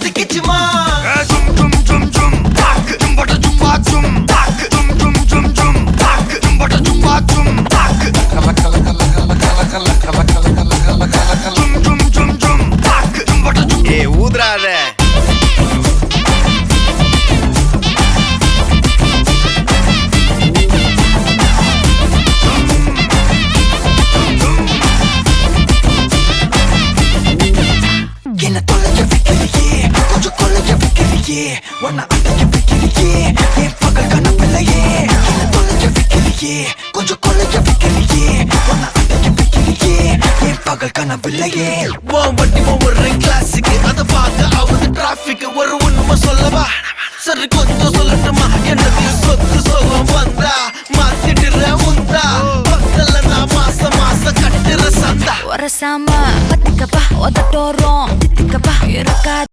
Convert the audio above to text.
பத்திக்கிச்சுமா ஜும் ஜும் ஜும் ஜும் தாக்கு ஜும்பட ஜும்பா ஜும் தாக்கு ஜும் ஜும் ஜும் ஜும் தாக்கு ஜும்பட ஜும்பா ஜும் தாக்கு கல கல கல கல கல கல கல கல கல கல கல கல ஜும் ஜும் ஜும் ஜும் தாக்கு ஜும்பட ஜும் ஏ ஊதுறாத என்ன தொலைஞ்ச வைக்கிறியே கொஞ்சம் கொலைஞ்ச வைக்கிறியே உன்னை அடைஞ்ச வைக்கிறியே என் பகல் கனவில்லையே என்ன தொலைஞ்ச வைக்கிறியே கொஞ்சம் கொலைஞ்ச வைக்கிறியே உன்னை அடைஞ்ச வைக்கிறியே என் பகல் கனவில்லையே வண்டி ஒவ்வொரு கிளாஸுக்கு அதை பார்க்க ஆகுது டிராபிக் ஒரு உண்மை சொல்லவா சரி கொஞ்சம் சொல்லட்டுமா என்னது சொத்து சோகம் வந்தா மாத்திடுற உந்தா பக்கத்துல நான் மாசம் மாசம் கட்டுற சந்தா ஒரசாம பத்திக்கப்பா உதட்டோரம் தித்திக்கப்பா இருக்கா